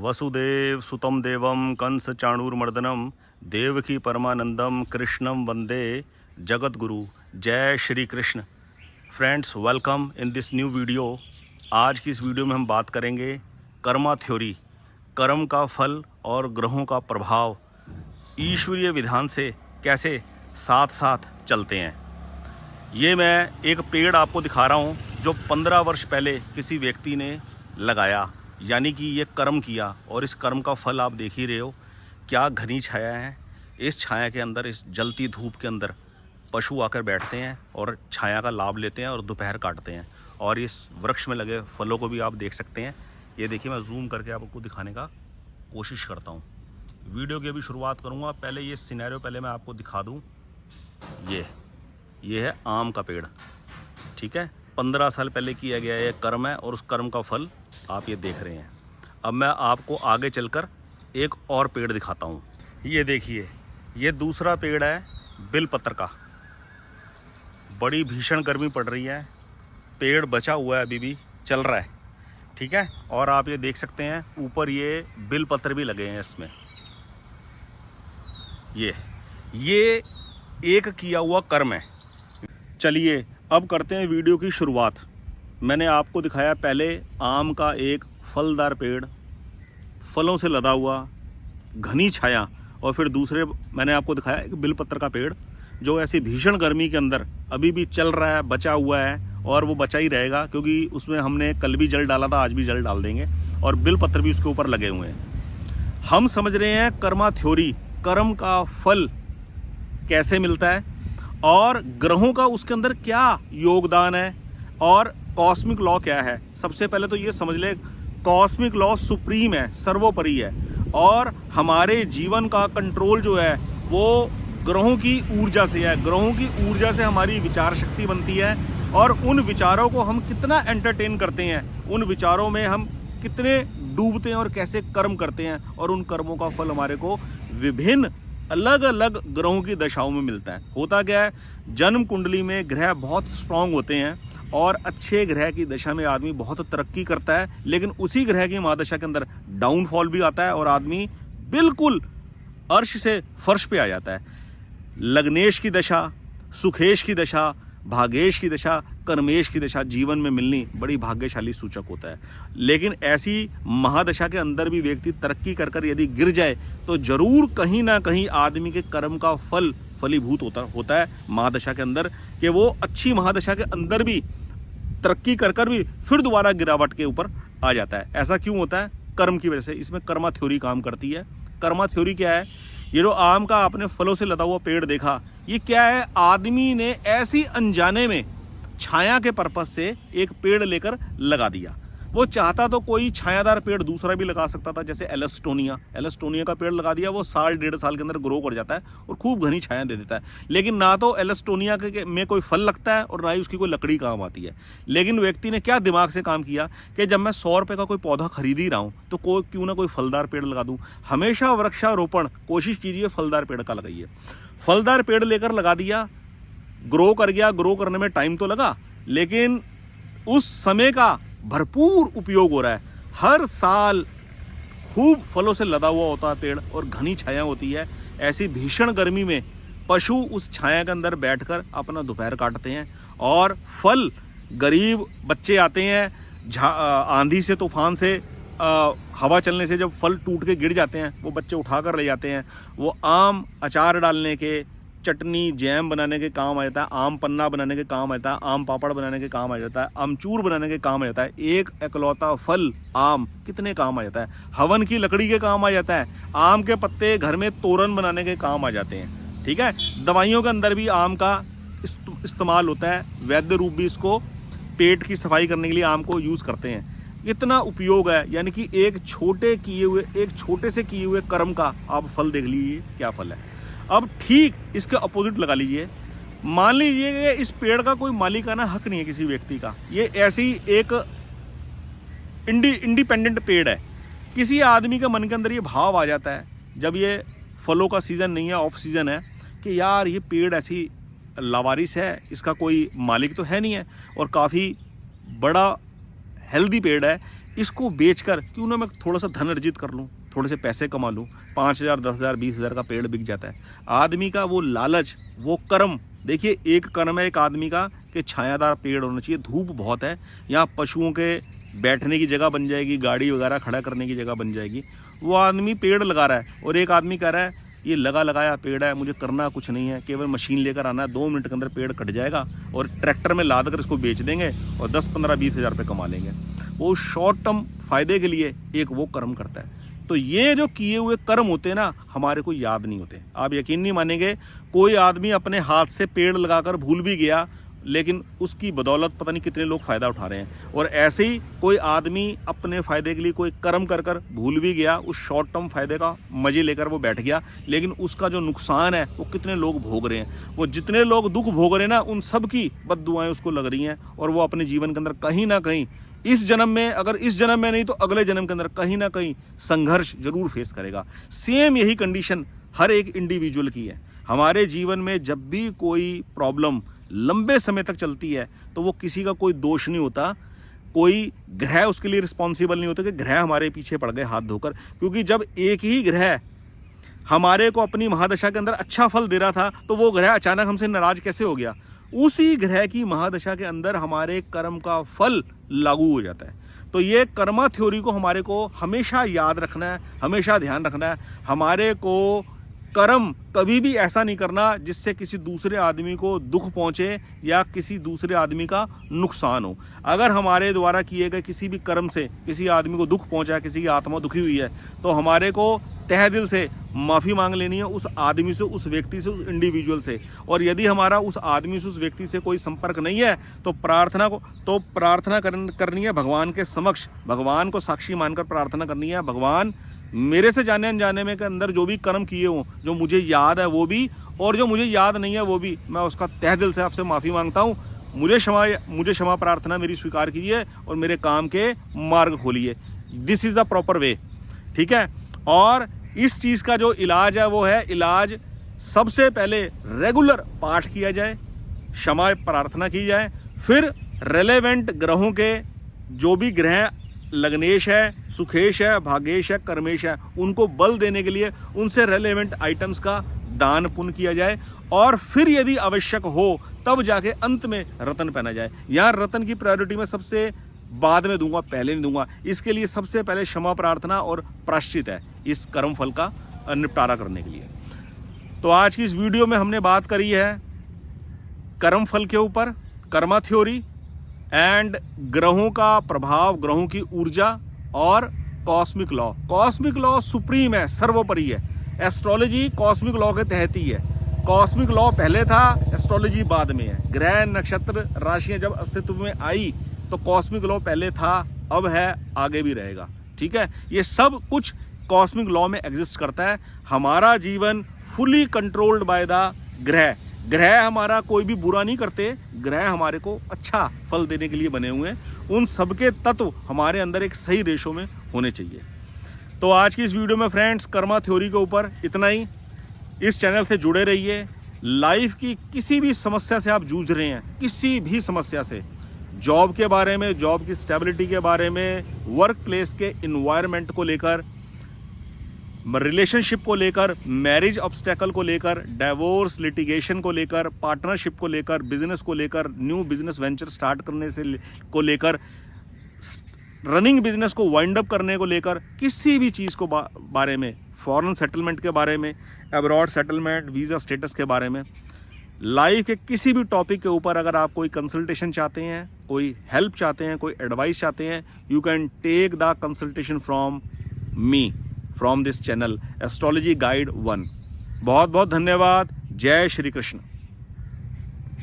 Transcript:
वसुदेव सुतम देवम कंस चाणूरमर्दनम देवकी परमानंदम कृष्णम वंदे जगत गुरु। जय Shri Krishna. Friends, welcome in this new video. आज की इस वीडियो में हम बात करेंगे कर्मा थ्योरी, कर्म का फल और ग्रहों का प्रभाव ईश्वरीय विधान से कैसे साथ साथ चलते हैं। ये मैं एक पेड़ आपको दिखा रहा हूँ जो 15 वर्ष पहले किसी व्यक्ति ने लगाया, यानी कि ये कर्म किया और इस कर्म का फल आप देख ही रहे हो। क्या घनी छाया है। इस छाया के अंदर, इस जलती धूप के अंदर पशु आकर बैठते हैं और छाया का लाभ लेते हैं और दोपहर काटते हैं। और इस वृक्ष में लगे फलों को भी आप देख सकते हैं। ये देखिए, मैं जूम करके आपको दिखाने का कोशिश करता हूँ। वीडियो की अभी शुरुआत करूँगा। पहले ये सिनेरियो पहले मैं आपको दिखा दूँ। ये है आम का पेड़, ठीक है। 15 साल पहले किया गया ये कर्म है और उस कर्म का फल आप ये देख रहे हैं। अब मैं आपको आगे चलकर एक और पेड़ दिखाता हूँ। ये देखिए, ये दूसरा पेड़ है बिलपत्र का। बड़ी भीषण गर्मी पड़ रही है, पेड़ बचा हुआ है, अभी भी चल रहा है, ठीक है। और आप ये देख सकते हैं ऊपर ये बिलपत्र भी लगे हैं इसमें। ये एक किया हुआ कर्म है। चलिए अब करते हैं वीडियो की शुरुआत। मैंने आपको दिखाया पहले आम का एक फलदार पेड़, फलों से लदा हुआ, घनी छाया। और फिर दूसरे मैंने आपको दिखाया एक बिलपत्र का पेड़ जो ऐसी भीषण गर्मी के अंदर अभी भी चल रहा है, बचा हुआ है और वो बचा ही रहेगा, क्योंकि उसमें हमने कल भी जल डाला था, आज भी जल डाल देंगे। और बिलपत्र भी उसके ऊपर लगे हुए हैं। हम समझ रहे हैं कर्मा थ्योरी, कर्म का फल कैसे मिलता है और ग्रहों का उसके अंदर क्या योगदान है और कॉस्मिक लॉ क्या है। सबसे पहले तो ये समझ ले, कॉस्मिक लॉ सुप्रीम है, सर्वोपरि है। और हमारे जीवन का कंट्रोल जो है वो ग्रहों की ऊर्जा से है। ग्रहों की ऊर्जा से हमारी विचार शक्ति बनती है और उन विचारों को हम कितना एंटरटेन करते हैं, उन विचारों में हम कितने डूबते हैं और कैसे कर्म करते हैं। और उन कर्मों का फल हमारे को विभिन्न अलग अलग ग्रहों की दशाओं में मिलता है। होता क्या है, जन्म कुंडली में ग्रह बहुत स्ट्रांग होते हैं और अच्छे ग्रह की दशा में आदमी बहुत तरक्की करता है, लेकिन उसी ग्रह की महादशा के अंदर डाउनफॉल भी आता है और आदमी बिल्कुल अर्श से फर्श पे आ जाता है। लग्नेश की दशा, सुखेश की दशा, भागेश की दशा, कर्मेश की दशा जीवन में मिलनी बड़ी भाग्यशाली सूचक होता है। लेकिन ऐसी महादशा के अंदर भी व्यक्ति तरक्की कर कर यदि गिर जाए तो जरूर कहीं ना कहीं आदमी के कर्म का फल फलीभूत होता है महादशा के अंदर, कि वो अच्छी महादशा के अंदर भी तरक्की कर कर भी फिर दोबारा गिरावट के ऊपर आ जाता है। ऐसा क्यों होता है? कर्म की वजह से। इसमें कर्मा थ्योरी काम करती है। कर्मा थ्योरी क्या है? ये जो आम का आपने फलों से लदा हुआ पेड़ देखा, ये क्या है, आदमी ने ऐसी अनजाने में छाया के पर्पस से एक पेड़ लेकर लगा दिया। वो चाहता तो कोई छायादार पेड़ दूसरा भी लगा सकता था, जैसे एलस्टोनिया का पेड़ लगा दिया। वो 1.5 साल के अंदर ग्रो कर जाता है और खूब घनी छाया दे देता है। लेकिन ना तो एलस्टोनिया में कोई फल लगता है और ना ही उसकी कोई लकड़ी काम आती है। लेकिन व्यक्ति ने क्या दिमाग से काम किया कि जब मैं 100 रुपये का कोई पौधा खरीद ही रहा हूँ तो क्यों ना कोई फलदार पेड़ लगा दूँ। हमेशा वृक्षारोपण कोशिश कीजिए, फलदार पेड़ का लगाइए। फलदार पेड़ लेकर लगा दिया, ग्रो कर गया। ग्रो करने में टाइम तो लगा, लेकिन उस समय का भरपूर उपयोग हो रहा है। हर साल खूब फलों से लदा हुआ होता है पेड़ और घनी छाया होती है। ऐसी भीषण गर्मी में पशु उस छाया के अंदर बैठकर अपना दोपहर काटते हैं और फल, गरीब बच्चे आते हैं, आंधी से, तूफान से, हवा चलने से जब फल टूट के गिर जाते हैं, वो बच्चे उठाकर ले जाते हैं। वो आम अचार डालने के, चटनी, जैम बनाने के काम आ जाता है, आम पन्ना बनाने के काम आ जाता है, आम पापड़ बनाने के काम आ जाता है, आमचूर बनाने के काम आ जाता है। एक एकलौता फल आम कितने काम आ जाता है। हवन की लकड़ी के काम आ जाता है। आम के पत्ते घर में तोरण बनाने के काम आ जाते हैं, ठीक है। दवाइयों के अंदर भी आम का इस्तेमाल होता है। वैद्य रूप भी इसको पेट की सफाई करने के लिए आम को यूज़ करते हैं। इतना उपयोग है, यानी कि एक छोटे से किए हुए कर्म का आप फल देख लीजिए क्या फल है। अब ठीक इसके अपोजिट लगा लीजिए। मान लीजिए कि इस पेड़ का कोई मालिकाना हक नहीं है किसी व्यक्ति का। ये ऐसी एक इंडिपेंडेंट पेड़ है। किसी आदमी के मन के अंदर ये भाव आ जाता है, जब ये फलों का सीज़न नहीं है, ऑफ सीज़न है, कि यार ये पेड़ ऐसी लावारिस है, इसका कोई मालिक तो है नहीं है और काफ़ी बड़ा हेल्दी पेड़ है, इसको बेचकर क्यों ना मैं थोड़ा सा धन अर्जित कर लूँ, थोड़े से पैसे कमा लूँ। 5,000, 10,000, 20,000 का पेड़ बिक जाता है। आदमी का वो लालच, वो कर्म, देखिए एक कर्म है एक आदमी का कि छायादार पेड़ होना चाहिए। धूप बहुत है, यहाँ पशुओं के बैठने की जगह बन जाएगी, गाड़ी वगैरह खड़ा करने की जगह बन जाएगी। वो आदमी पेड़ लगा रहा है और एक आदमी कह रहा है ये लगा लगाया पेड़ है, मुझे करना कुछ नहीं है, केवल मशीन लेकर आना है, 2 मिनट के अंदर पेड़ कट जाएगा और ट्रैक्टर में लाद कर इसको बेच देंगे और 10, 15, 20 हज़ार रुपये कमा लेंगे। वो शॉर्ट टर्म फ़ायदे के लिए एक वो कर्म करता है। तो ये जो किए हुए कर्म होते हैं ना, हमारे को याद नहीं होते। आप यकीन नहीं मानेंगे, कोई आदमी अपने हाथ से पेड़ लगाकर भूल भी गया, लेकिन उसकी बदौलत पता नहीं कितने लोग फ़ायदा उठा रहे हैं। और ऐसे ही कोई आदमी अपने फ़ायदे के लिए कोई कर्म कर कर भूल भी गया, उस शॉर्ट टर्म फ़ायदे का मज़े लेकर वो बैठ गया, लेकिन उसका जो नुकसान है वो कितने लोग भोग रहे हैं। वो जितने लोग दुख भोग रहे हैं ना, उन सब की बद्दुआएं उसको लग रही हैं और वो अपने जीवन के अंदर कहीं ना कहीं इस जन्म में, अगर इस जन्म में नहीं तो अगले जन्म के अंदर कहीं ना कहीं संघर्ष जरूर फेस करेगा। सेम यही कंडीशन हर एक इंडिविजुअल की है। हमारे जीवन में जब भी कोई प्रॉब्लम लंबे समय तक चलती है तो वो किसी का कोई दोष नहीं होता, कोई ग्रह उसके लिए रिस्पॉन्सिबल नहीं होता कि ग्रह हमारे पीछे पड़ गए हाथ धोकर। क्योंकि जब एक ही ग्रह हमारे को अपनी महादशा के अंदर अच्छा फल दे रहा था तो वो ग्रह अचानक हमसे नाराज कैसे हो गया? उसी ग्रह की महादशा के अंदर हमारे कर्म का फल लागू हो जाता है। तो ये कर्मा थ्योरी को हमारे को हमेशा याद रखना है, हमेशा ध्यान रखना है। हमारे को कर्म कभी भी ऐसा नहीं करना जिससे किसी दूसरे आदमी को दुख पहुंचे या किसी दूसरे आदमी का नुकसान हो। अगर हमारे द्वारा किए गए किसी भी कर्म से किसी आदमी को दुख पहुंचा, किसी की आत्मा दुखी हुई है, तो हमारे को तहे दिल से माफ़ी मांग लेनी है उस आदमी से, उस व्यक्ति से, उस इंडिविजुअल से। और यदि हमारा उस आदमी से, उस व्यक्ति से कोई संपर्क नहीं है तो प्रार्थना करनी है भगवान के समक्ष, भगवान को साक्षी मानकर प्रार्थना करनी है। भगवान, मेरे से जाने अनजाने में के अंदर जो भी कर्म किए हों, जो मुझे याद है वो भी और जो मुझे याद नहीं है वो भी, मैं उसका तहे दिल से आपसे माफ़ी मांगता हूँ। मुझे क्षमा प्रार्थना मेरी स्वीकार कीजिए और मेरे काम के मार्ग खोलिए। This is the proper way, ठीक है। और इस चीज़ का जो इलाज है वो है, इलाज सबसे पहले रेगुलर पाठ किया जाए, क्षमा प्रार्थना की जाए, फिर रेलेवेंट ग्रहों के जो भी ग्रह लग्नेश है, सुखेश है, भागेश है, कर्मेश है, उनको बल देने के लिए उनसे रेलेवेंट आइटम्स का दान पुण्य किया जाए और फिर यदि आवश्यक हो तब जाके अंत में रतन पहना जाए। यहाँ रतन की प्रायोरिटी में सबसे बाद में दूंगा, पहले नहीं दूंगा। इसके लिए सबसे पहले क्षमा प्रार्थना और प्रायश्चित है इस कर्म फल का निपटारा करने के लिए। तो आज की इस वीडियो में हमने बात करी है कर्म फल के ऊपर, कर्मा थ्योरी एंड ग्रहों का प्रभाव, ग्रहों की ऊर्जा और cosmic law. Cosmic law supreme है, सर्वोपरि है। एस्ट्रोलॉजी कॉस्मिक लॉ के तहत ही है। कॉस्मिक लॉ पहले था, एस्ट्रोलॉजी बाद में है। ग्रह, नक्षत्र, राशियां जब अस्तित्व में आई तो कॉस्मिक लॉ पहले था, अब है, आगे भी रहेगा, ठीक है। ये सब कुछ कॉस्मिक लॉ में एग्जिस्ट करता है। हमारा जीवन फुली कंट्रोल्ड बाय द ग्रह। ग्रह हमारा कोई भी बुरा नहीं करते, ग्रह हमारे को अच्छा फल देने के लिए बने हुए हैं। उन सबके तत्व हमारे अंदर एक सही रेशो में होने चाहिए। तो आज की इस वीडियो में फ्रेंड्स, कर्मा थ्योरी के ऊपर इतना ही। इस चैनल से जुड़े रहिए। लाइफ की किसी भी समस्या से आप जूझ रहे हैं, किसी भी समस्या से, जॉब के बारे में, जॉब की स्टेबिलिटी के बारे में, वर्क प्लेस के इन्वायरमेंट को लेकर, रिलेशनशिप को लेकर, मैरिज ऑब्स्टेकल को लेकर, डाइवोर्स लिटिगेशन को लेकर, पार्टनरशिप को लेकर, बिजनेस को लेकर, न्यू बिजनेस वेंचर स्टार्ट करने से को लेकर, रनिंग बिजनेस को वाइंड अप करने को लेकर, किसी भी चीज़ को बारे में, फॉरेन सेटलमेंट के बारे में, अब्रॉड सेटलमेंट, वीज़ा स्टेटस के बारे में, लाइफ के किसी भी टॉपिक के ऊपर अगर आप कोई कंसल्टेशन चाहते हैं, कोई हेल्प चाहते हैं, कोई एडवाइस चाहते हैं, you can take the consultation from me, from this channel astrology guide 1। बहुत बहुत धन्यवाद। जय श्री कृष्ण।